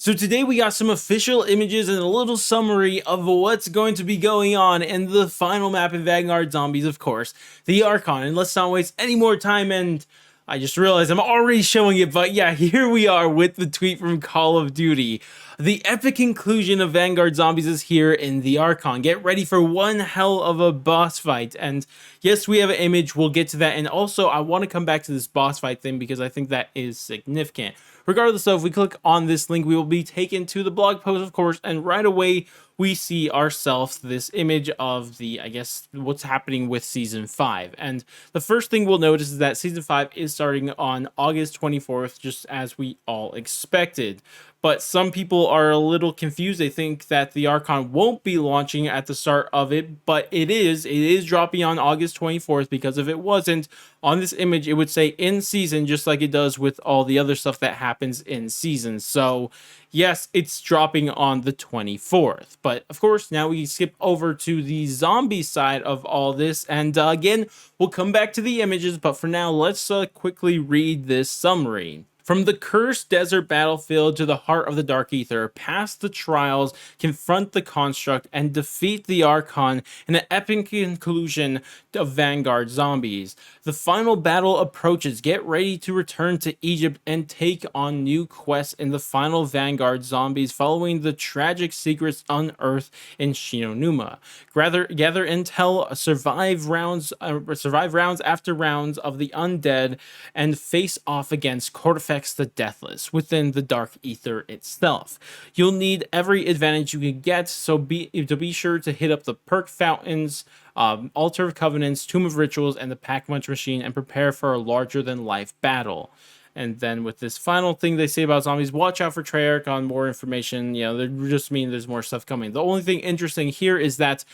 So today we got some official images and a little summary of what's going to be going on in the final map in Vanguard Zombies, of course, the Archon. And let's not waste any more time, and I just realized I'm already showing it, but yeah, here we are with the tweet from Call of Duty. The epic conclusion of Vanguard Zombies is here in the Archon. Get ready for one hell of a boss fight. And yes, we have an image, we'll get to that. And also, I want to come back to this boss fight thing because I think that is significant. Regardless of, if we click on this link, we will be taken to the blog post, of course, and right away we see ourselves this image of the, I guess, what's happening with Season 5. And the first thing we'll notice is that Season 5 is starting on August 24th, just as we all expected. But some people are a little confused. They think that the Archon won't be launching at the start of it, but it is. It is dropping on August 24th, because if it wasn't, on this image, it would say in season, just like it does with all the other stuff that happens in season. So yes, it's dropping on the 24th. But of course, now we skip over to the zombie side of all this. And again, we'll come back to the images, but for now, let's quickly read this summary. From the cursed desert battlefield to the heart of the Dark Ether, past the trials, confront the construct, and defeat the Archon in an epic conclusion of Vanguard Zombies. The final battle approaches. Get ready to return to Egypt and take on new quests in the final Vanguard Zombies following the tragic secrets unearthed in Shinonuma. Gather intel, survive rounds after rounds of the undead, and face off against Kortifex the Deathless within the Dark Ether itself. You'll need every advantage you can get, so be sure to hit up the perk fountains, Altar of Covenants, Tomb of Rituals, and the Pack-Munch Machine, and prepare for a larger-than-life battle. And then with this final thing they say about zombies, watch out for Treyarch on more information. You know, they just mean there's more stuff coming. The only thing interesting here is that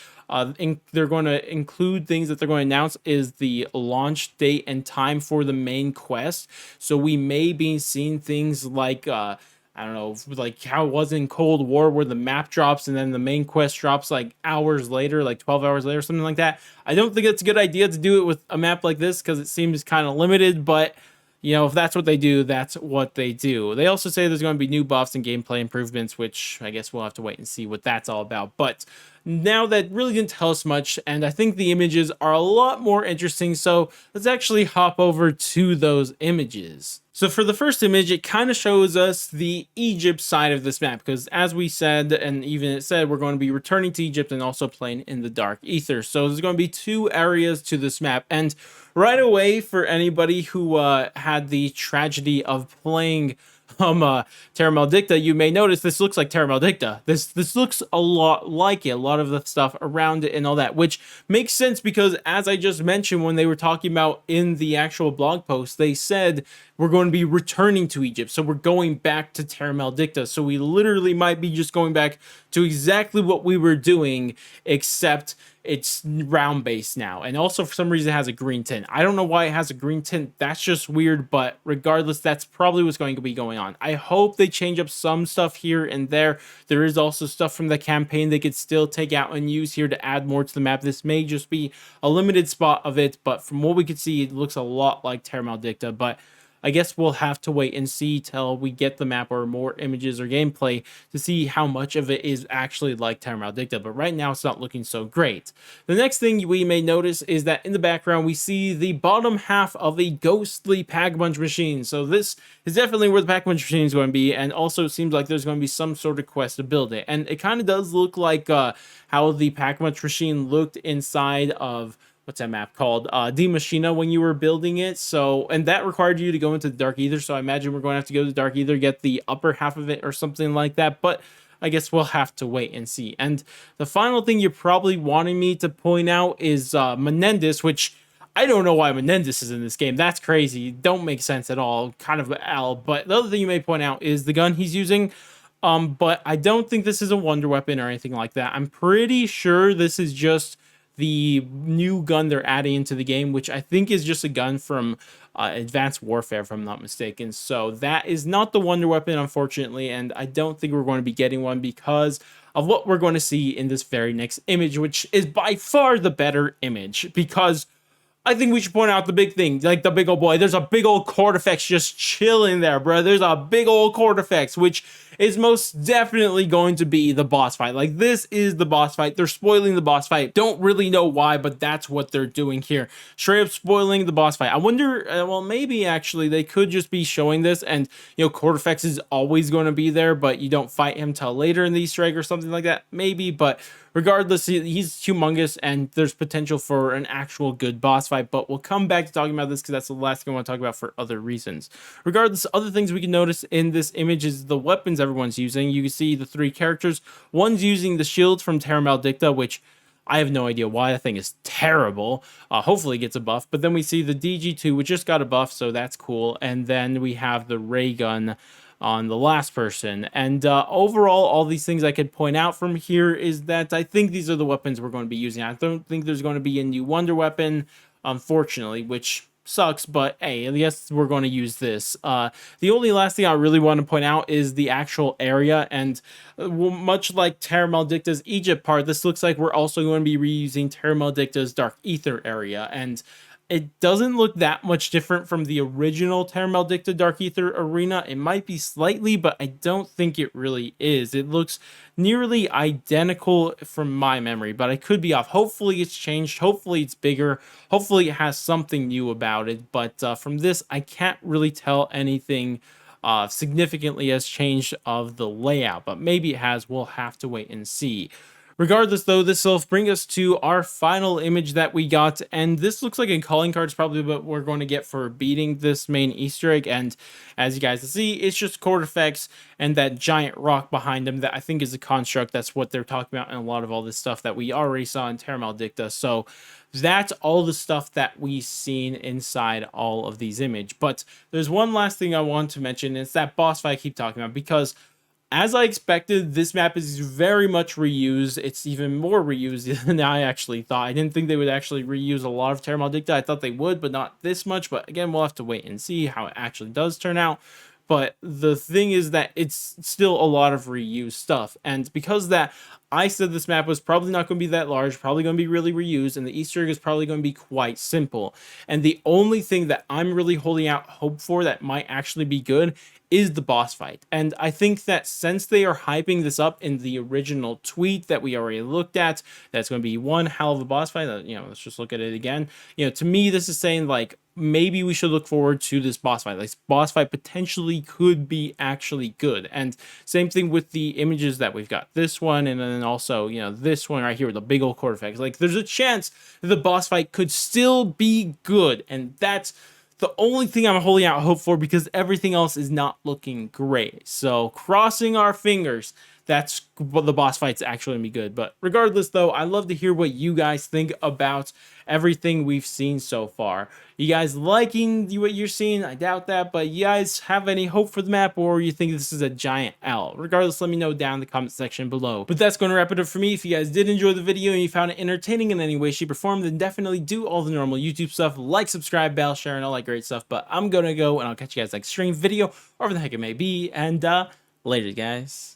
they're going to include things that they're going to announce is the launch date and time for the main quest. So we may be seeing things like I don't know, like how it was in Cold War, where the map drops and then the main quest drops like hours later, like 12 hours later, something like that. I don't think it's a good idea to do it with a map like this because it seems kind of limited, but you know, if that's what they do, that's what they do. They also say there's going to be new buffs and gameplay improvements, which I guess we'll have to wait and see what that's all about. But now that really didn't tell us much, and I think the images are a lot more interesting, so let's actually hop over to those images. So for the first image, it kind of shows us the Egypt side of this map, because as we said, and even it said, we're going to be returning to Egypt and also playing in the Dark Ether. So there's going to be two areas to this map, and right away, for anybody who had the tragedy of playing Terra Maldicta, you may notice this looks like Terra Maldicta. This looks a lot like it, a lot of the stuff around it and all that, which makes sense because, as I just mentioned when they were talking about in the actual blog post, they said we're going to be returning to Egypt, so we're going back to Terra Maldicta. So we literally might be just going back to exactly what we were doing, except it's round based now, and also for some reason it has a green tint. I don't know why it has a green tint. That's just weird, but regardless, that's probably what's going to be going on. I hope they change up some stuff here and there. There is also stuff from the campaign they could still take out and use here to add more to the map. This may just be a limited spot of it, but from what we could see, it looks a lot like Terra Maldicta. But I guess we'll have to wait and see till we get the map or more images or gameplay to see how much of it is actually like Terra Maldicta, but right now it's not looking so great. The next thing we may notice is that in the background we see the bottom half of a ghostly Pack-Munch machine. So this is definitely where the Pack-Munch machine is going to be, and also it seems like there's going to be some sort of quest to build it. And it kind of does look like how the Pack-Munch machine looked inside of, what's that map called? Die Machina, when you were building it. So, and that required you to go into the Dark Ether. So I imagine we're going to have to go to the Dark Ether, get the upper half of it or something like that. But I guess we'll have to wait and see. And the final thing you're probably wanting me to point out is Menendez, which I don't know why Menendez is in this game. That's crazy. Don't make sense at all. Kind of L. But the other thing you may point out is the gun he's using. But I don't think this is a wonder weapon or anything like that. I'm pretty sure this is just the new gun they're adding into the game, which I think is just a gun from Advanced Warfare, if I'm not mistaken. So that is not the wonder weapon, unfortunately, and I don't think we're going to be getting one because of what we're going to see in this very next image, which is by far the better image, because I think we should point out the big thing, like the big old boy. There's a big old Kortifex just chilling there, bro. There's a big old Kortifex, which is most definitely going to be the boss fight. Like, this is the boss fight. They're spoiling the boss fight. Don't really know why, but that's what they're doing here. Straight up spoiling the boss fight. I wonder, well, maybe actually they could just be showing this and, Kortifex is always going to be there, but you don't fight him till later in the Easter egg or something like that. Maybe, but regardless, he's humongous and there's potential for an actual good boss fight, but we'll come back to talking about this because that's the last thing I want to talk about for other reasons. Regardless, other things we can notice in this image is the weapons everyone's using. You can see the three characters. One's using the shield from Terra Maldicta, which I have no idea why. That thing is terrible. Hopefully it gets a buff. But then we see the DG2, which just got a buff, so that's cool. And then we have the ray gun on the last person. And overall, all these things I could point out from here is that I think these are the weapons we're going to be using. I don't think there's going to be a new wonder weapon, unfortunately, which sucks, but hey, I guess we're going to use this. The only last thing I really want to point out is the actual area, and much like Terra Maldicta's Egypt part, this looks like we're also going to be reusing Terra Maldicta's Dark Ether area, and it doesn't look that much different from the original Terra Maldicta Dark Ether arena. It might be slightly, but I don't think it really is. It looks nearly identical from my memory, but I could be off. Hopefully it's changed. Hopefully it's bigger. Hopefully it has something new about it. But from this, I can't really tell anything significantly has changed of the layout, but maybe it has. We'll have to wait and see. Regardless, though, this will bring us to our final image that we got, and this looks like a calling card. It's probably what we're going to get for beating this main Easter egg, and as you guys can see, it's just Kortifex and that giant rock behind him that I think is a construct. That's what they're talking about in a lot of all this stuff that we already saw in Terra Maldicta. So that's all the stuff that we've seen inside all of these images. But there's one last thing I want to mention, and it's that boss fight I keep talking about, because as I expected, this map is very much reused. It's even more reused than I actually thought. I didn't think they would actually reuse a lot of Terra Maldicta. I thought they would, but not this much. But again, we'll have to wait and see how it actually does turn out. But the thing is that it's still a lot of reused stuff. And because that, I said this map was probably not going to be that large, probably going to be really reused, and the Easter egg is probably going to be quite simple. And the only thing that I'm really holding out hope for that might actually be good is the boss fight. And I think that since they are hyping this up in the original tweet that we already looked at, that's going to be one hell of a boss fight. Let's just look at it again. To me, this is saying, like, maybe we should look forward to this boss fight. Like, this boss fight potentially could be actually good. And same thing with the images that we've got. This one, and then also, this one right here with the big old Kortifex. Like, there's a chance that the boss fight could still be good. And that's the only thing I'm holding out hope for, because everything else is not looking great. So crossing our fingers, that's what the boss fight's actually going to be good. But regardless, though, I'd love to hear what you guys think about everything we've seen so far. You guys liking what you're seeing? I doubt that, but you guys have any hope for the map, or you think this is a giant L? Regardless, let me know down in the comment section below. But that's going to wrap it up for me. If you guys did enjoy the video and you found it entertaining in any way, shape, or form, then definitely do all the normal YouTube stuff, like, subscribe, bell, share, and all that great stuff. But I'm going to go, and I'll catch you guys next stream, video, or whatever the heck it may be, and later, guys.